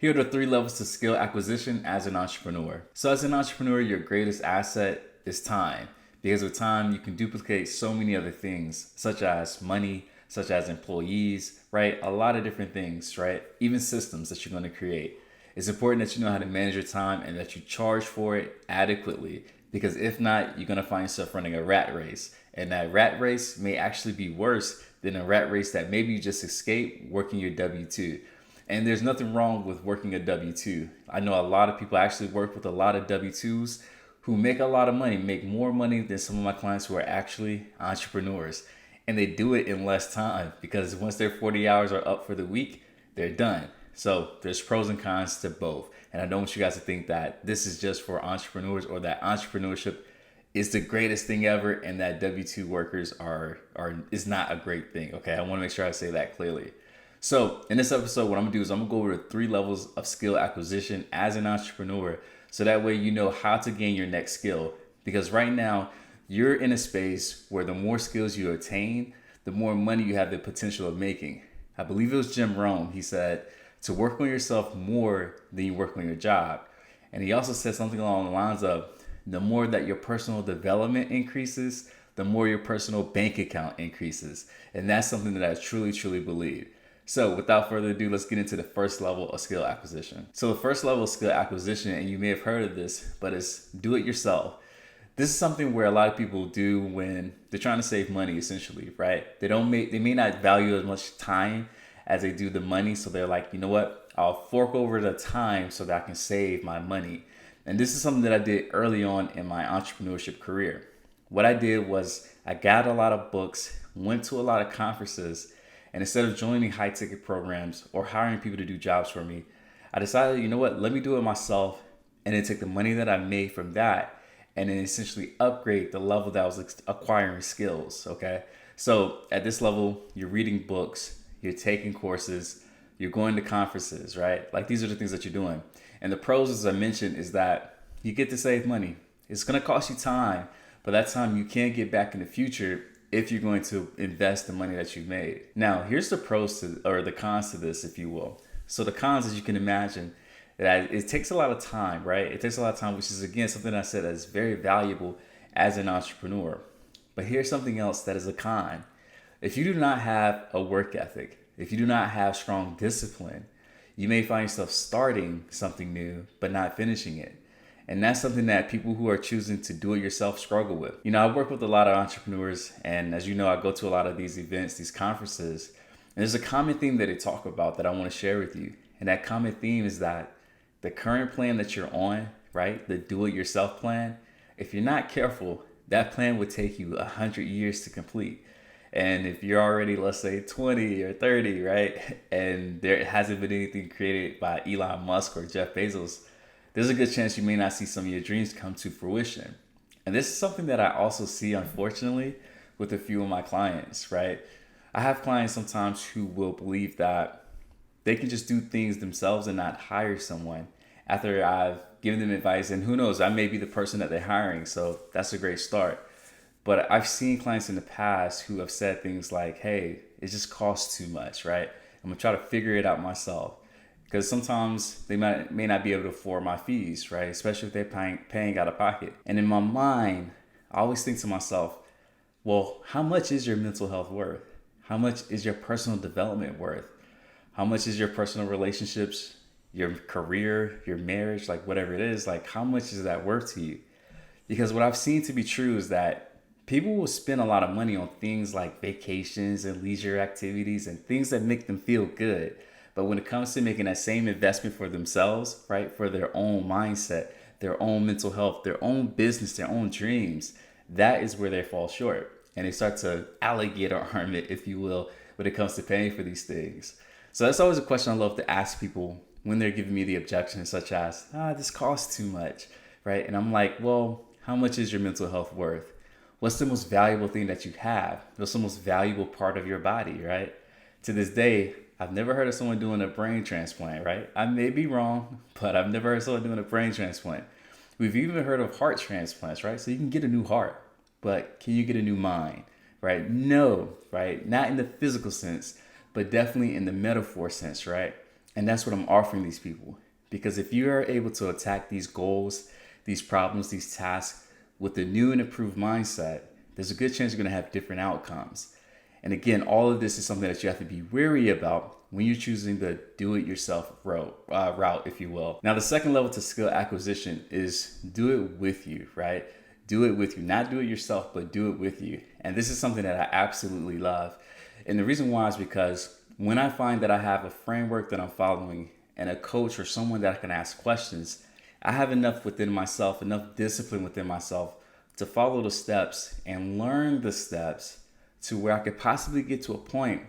Here are the 3 levels to skill acquisition as an entrepreneur. So, as an entrepreneur, your greatest asset is time. Because with time, you can duplicate so many other things, such as money, such as employees, right? A lot of different things, right? Even systems that you're going to create. It's important that you know how to manage your time and that you charge for it adequately. Because if not, you're going to find yourself running a rat race. And that rat race may actually be worse than a rat race that maybe you just escaped working your W 2. And there's nothing wrong with working a W 2. I know a lot of people actually work with a lot of W 2s who make a lot of money, make more money than some of my clients who are actually entrepreneurs. And they do it in less time because once their 40 hours are up for the week, they're done. So there's pros and cons to both. And I don't want you guys to think that this is just for entrepreneurs or that entrepreneurship is the greatest thing ever and that W-2 workers are is not a great thing. Okay, I want to make sure I say that clearly. So in this episode, what I'm gonna do is I'm gonna go over the 3 levels of skill acquisition as an entrepreneur. So that way you know how to gain your next skill. Because right now you're in a space where the more skills you attain, the more money you have the potential of making. I believe it was Jim Rohn. He said to work on yourself more than you work on your job. And he also said something along the lines of the more that your personal development increases, the more your personal bank account increases. And that's something that I truly, truly believe. So without further ado, let's get into the first level of skill acquisition. So the first level of skill acquisition, and you may have heard of this, but it's do it yourself. This is something where a lot of people do when they're trying to save money, essentially, right? They may not value as much time as they do the money. So they're like, you know what? I'll fork over the time so that I can save my money. And this is something that I did early on in my entrepreneurship career. What I did was I got a lot of books, went to a lot of conferences, and instead of joining high ticket programs or hiring people to do jobs for me, I decided, you know what, let me do it myself and then take the money that I made from that and then essentially upgrade the level that I was acquiring skills. Okay. So at this level, you're reading books, you're taking courses, you're going to conferences, right? Like these are the things that you're doing. And the pros, as I mentioned, is that you get to save money. It's going to cost you time, but that time you can get back in the future if you're going to invest the money that you've made. Now, here's the pros to, or the cons to this, if you will. So the cons, as you can imagine, that it takes a lot of time, right? It takes a lot of time, which is again something I said is very valuable as an entrepreneur. But here's something else that is a con. If you do not have a work ethic, if you do not have strong discipline, you may find yourself starting something new but not finishing it. And that's something that people who are choosing to do it yourself struggle with. You know, I work with a lot of entrepreneurs, and as you know, I go to a lot of these events, these conferences, and there's a common theme that they talk about that I want to share with you. And that common theme is that the current plan that you're on, right, the do it yourself plan, if you're not careful, that plan would take you 100 years to complete. And if you're already, let's say, 20 or 30, right, and there hasn't been anything created by Elon Musk or Jeff Bezos, there's a good chance you may not see some of your dreams come to fruition. And this is something that I also see, unfortunately, with a few of my clients, right? I have clients sometimes who will believe that they can just do things themselves and not hire someone after I've given them advice. And who knows, I may be the person that they're hiring. So that's a great start. But I've seen clients in the past who have said things like, hey, it just costs too much, right? I'm gonna try to figure it out myself. Because sometimes they may not be able to afford my fees, right? Especially if they're paying out of pocket. And in my mind, I always think to myself, well, how much is your mental health worth? How much is your personal development worth? How much is your personal relationships, your career, your marriage, like whatever it is, like how much is that worth to you? Because what I've seen to be true is that people will spend a lot of money on things like vacations and leisure activities and things that make them feel good. But when it comes to making that same investment for themselves, right, for their own mindset, their own mental health, their own business, their own dreams, that is where they fall short. And they start to alligator arm it, if you will, when it comes to paying for these things. So that's always a question I love to ask people when they're giving me the objections, such as, this costs too much, right? And I'm like, well, how much is your mental health worth? What's the most valuable thing that you have? What's the most valuable part of your body, right? To this day, I've never heard of someone doing a brain transplant, right? I may be wrong, but I've never heard of someone doing a brain transplant. We've even heard of heart transplants, right? So you can get a new heart, but can you get a new mind, right? No, right? Not in the physical sense, but definitely in the metaphor sense, right? And that's what I'm offering these people. Because if you are able to attack these goals, these problems, these tasks with a new and improved mindset, there's a good chance you're going to have different outcomes. And again, all of this is something that you have to be wary about when you're choosing the do-it-yourself route, if you will. Now, the second level to skill acquisition is do it with you, right? Do it with you, not do it yourself, but do it with you. And this is something that I absolutely love. And the reason why is because when I find that I have a framework that I'm following and a coach or someone that I can ask questions, I have enough within myself, enough discipline within myself to follow the steps and learn the steps to where I could possibly get to a point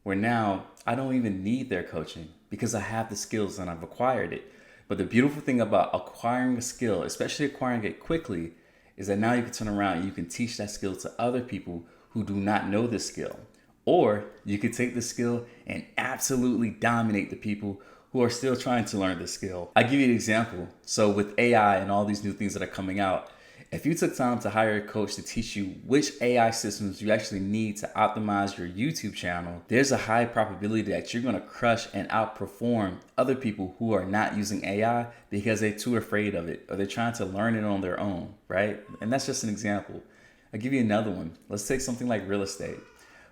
where now I don't even need their coaching because I have the skills and I've acquired it. But the beautiful thing about acquiring a skill, especially acquiring it quickly, is that now you can turn around and you can teach that skill to other people who do not know this skill. Or you could take the skill and absolutely dominate the people who are still trying to learn the skill. I'll give you an example. So with AI and all these new things that are coming out, if you took time to hire a coach to teach you which AI systems you actually need to optimize your YouTube channel, there's a high probability that you're going to crush and outperform other people who are not using AI because they're too afraid of it or they're trying to learn it on their own, right? And that's just an example. I'll give you another one. Let's take something like real estate.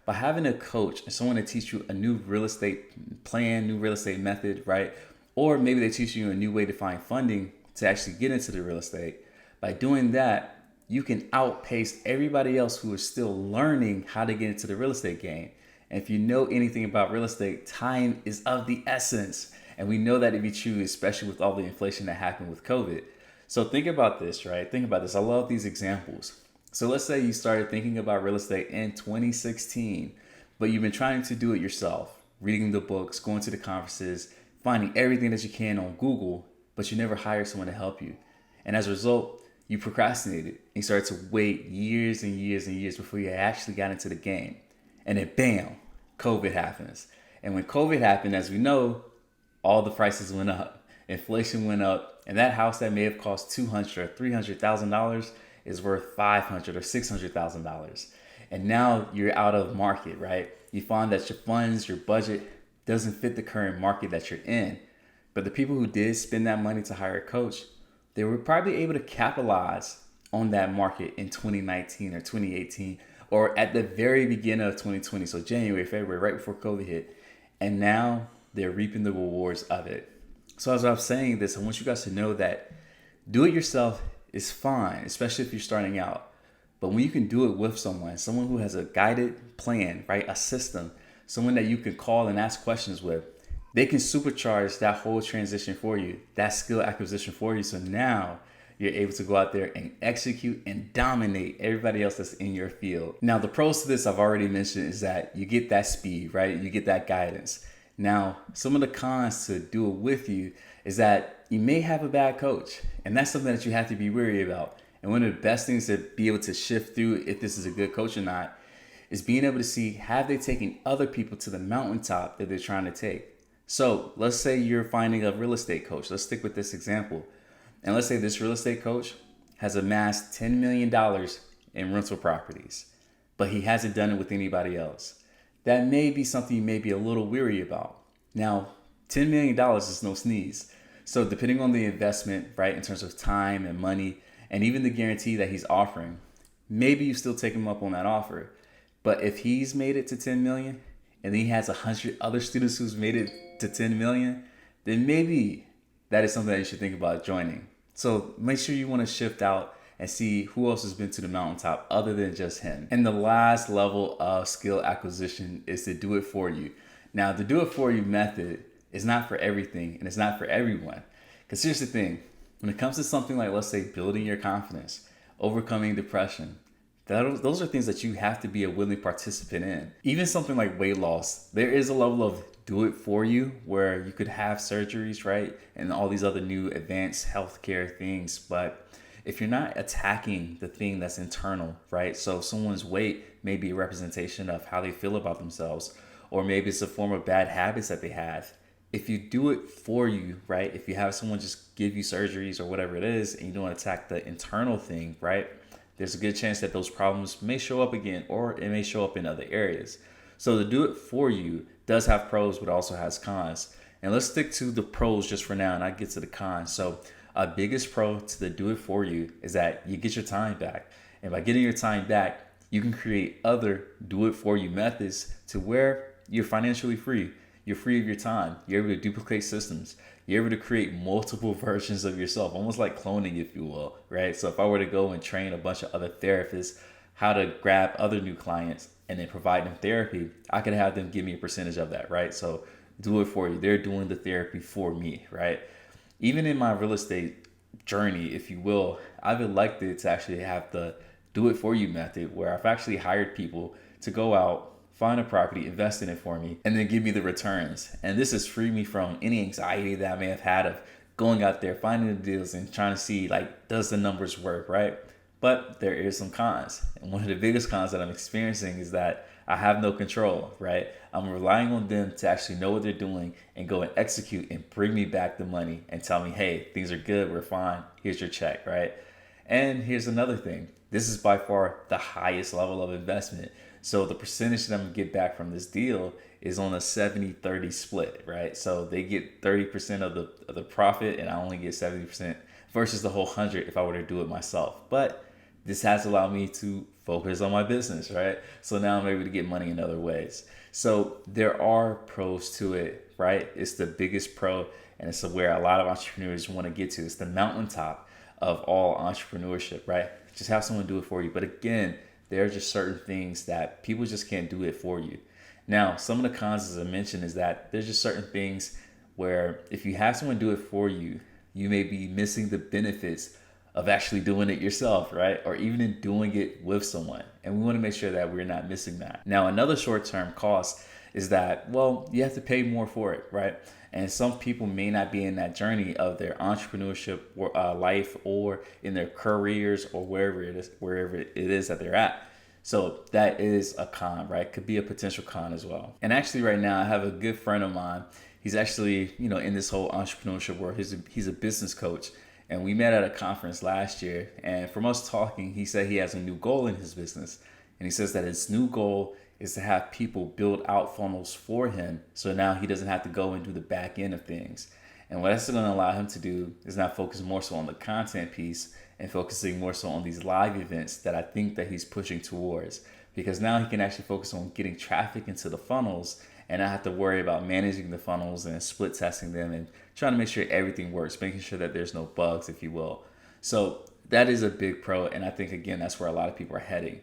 By having a coach and someone to teach you a new real estate plan, new real estate method, right? Or maybe they teach you a new way to find funding to actually get into the real estate. By doing that, you can outpace everybody else who is still learning how to get into the real estate game. And if you know anything about real estate, time is of the essence. And we know that to be true, especially with all the inflation that happened with COVID. So think about this, right? Think about this. I love these examples. So let's say you started thinking about real estate in 2016, but you've been trying to do it yourself, reading the books, going to the conferences, finding everything that you can on Google, but you never hired someone to help you. And as a result, you procrastinated and you started to wait years and years and years before you actually got into the game. And then bam, COVID happens. And when COVID happened, as we know, all the prices went up, inflation went up, and that house that may have cost $200,000 or $300,000 is worth $500,000 or $600,000. And now you're out of market, right? You find that your funds, your budget doesn't fit the current market that you're in. But the people who did spend that money to hire a coach, they were probably able to capitalize on that market in 2019 or 2018 or at the very beginning of 2020. So January, February, right before COVID hit. And now they're reaping the rewards of it. So as I'm saying this, I want you guys to know that do it yourself is fine, especially if you're starting out. But when you can do it with someone who has a guided plan, right? A system, someone that you can call and ask questions with, they can supercharge that whole transition for you, that skill acquisition for you. So now you're able to go out there and execute and dominate everybody else that's in your field. Now, the pros to this I've already mentioned is that you get that speed, right? You get that guidance. Now, some of the cons to do it with you is that you may have a bad coach, and that's something that you have to be wary about. And one of the best things to be able to shift through if this is a good coach or not is being able to see, have they taken other people to the mountaintop that they're trying to take? So let's say you're finding a real estate coach. Let's stick with this example. And let's say this real estate coach has amassed $10 million in rental properties, but he hasn't done it with anybody else. That may be something you may be a little weary about. Now, $10 million is no sneeze. So depending on the investment, right, in terms of time and money, and even the guarantee that he's offering, maybe you still take him up on that offer. But if he's made it to 10 million and then he has 100 other students who's made it to 10 million, then maybe that is something that you should think about joining. So make sure you want to shift out and see who else has been to the mountaintop other than just him. And the last level of skill acquisition is to do it for you. Now, the do it for you method is not for everything and it's not for everyone. Because here's the thing, when it comes to something like, let's say, building your confidence, overcoming depression, those are things that you have to be a willing participant in. Even something like weight loss, there is a level of do it for you where you could have surgeries, right? And all these other new advanced healthcare things. But if you're not attacking the thing that's internal, right? So someone's weight may be a representation of how they feel about themselves, or maybe it's a form of bad habits that they have. If you do it for you, right? If you have someone just give you surgeries or whatever it is, and you don't attack the internal thing, right? There's a good chance that those problems may show up again, or it may show up in other areas. So to do it for you does have pros, but also has cons. And let's stick to the pros just for now and I get to the cons. So a biggest pro to the do it for you is that you get your time back. And by getting your time back, you can create other do it for you methods to where you're financially free. You're free of your time. You're able to duplicate systems. You're able to create multiple versions of yourself, almost like cloning, if you will, right? So if I were to go and train a bunch of other therapists how to grab other new clients and then provide them therapy, I could have them give me a percentage of that, right? So do it for you. They're doing the therapy for me, right? Even in my real estate journey, if you will, I've elected to actually have the do it for you method where I've actually hired people to go out, find a property, invest in it for me, and then give me the returns. And this has freed me from any anxiety that I may have had of going out there, finding the deals and trying to see like, does the numbers work, right? But there is some cons. And one of the biggest cons that I'm experiencing is that I have no control, right? I'm relying on them to actually know what they're doing and go and execute and bring me back the money and tell me, hey, things are good, we're fine, here's your check, right? And here's another thing. This is by far the highest level of investment. So the percentage that I'm gonna get back from this deal is on a 70-30 split, right? So they get 30% of the profit and I only get 70% versus the whole 100 if I were to do it myself. But this has allowed me to focus on my business, right? So now I'm able to get money in other ways. So there are pros to it, right? It's the biggest pro, and it's where a lot of entrepreneurs want to get to. It's the mountaintop of all entrepreneurship, right? Just have someone do it for you. But again, there are just certain things that people just can't do it for you. Now, some of the cons, as I mentioned, is that there's just certain things where if you have someone do it for you, you may be missing the benefits of actually doing it yourself, right? Or even in doing it with someone. And we want to make sure that we're not missing that. Now, another short-term cost is that, well, you have to pay more for it, right? And some people may not be in that journey of their entrepreneurship life or in their careers or wherever it is that they're at. So that is a con, right? Could be a potential con as well. And actually right now I have a good friend of mine. He's actually, in this whole entrepreneurship world, he's a business coach. And we met at a conference last year. And from us talking, he said he has a new goal in his business. And he says that his new goal is to have people build out funnels for him. So now he doesn't have to go and do the back end of things. And what that's going to allow him to do is now focus more so on the content piece and focusing more so on these live events that I think that he's pushing towards. Because now he can actually focus on getting traffic into the funnels and not have to worry about managing the funnels and split testing them and trying to make sure everything works, making sure that there's no bugs, if you will. So that is a big pro. And I think, again, that's where a lot of people are heading.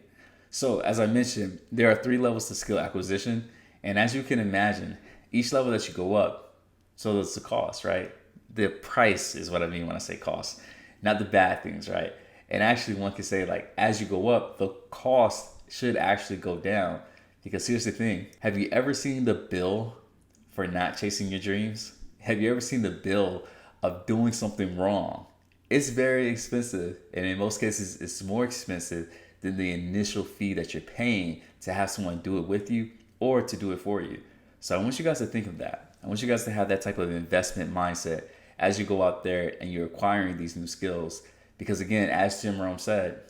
So as I mentioned, there are 3 levels to skill acquisition. And as you can imagine, each level that you go up, so that's the cost, right? The price is what I mean when I say cost, not the bad things, right? And actually one could say like, as you go up, the cost should actually go down. Because here's the thing, have you ever seen the bill for not chasing your dreams? Have you ever seen the bill of doing something wrong? It's very expensive. And in most cases, it's more expensive than the initial fee that you're paying to have someone do it with you or to do it for you. So I want you guys to think of that. I want you guys to have that type of investment mindset as you go out there and you're acquiring these new skills. Because again, as Jim Rome said,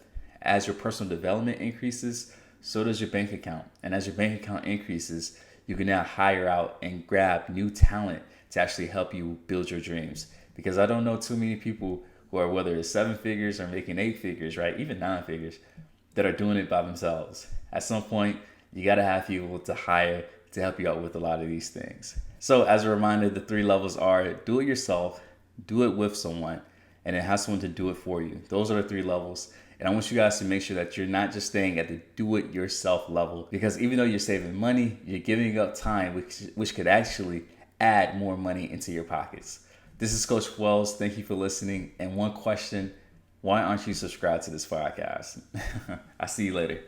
as your personal development increases, so does your bank account. And as your bank account increases, you can now hire out and grab new talent to actually help you build your dreams. Because I don't know too many people who are, whether it's 7 figures or making 8 figures, right? Even 9 figures, that are doing it by themselves. At some point, you got to have people to hire to help you out with a lot of these things. So as a reminder, the 3 levels are do it yourself, do it with someone, and then have someone to do it for you. Those are the 3 levels. And I want you guys to make sure that you're not just staying at the do-it-yourself level, because even though you're saving money, you're giving up time, which could actually add more money into your pockets. This is Coach Wells. Thank you for listening. And one question, why aren't you subscribed to this podcast? I'll see you later.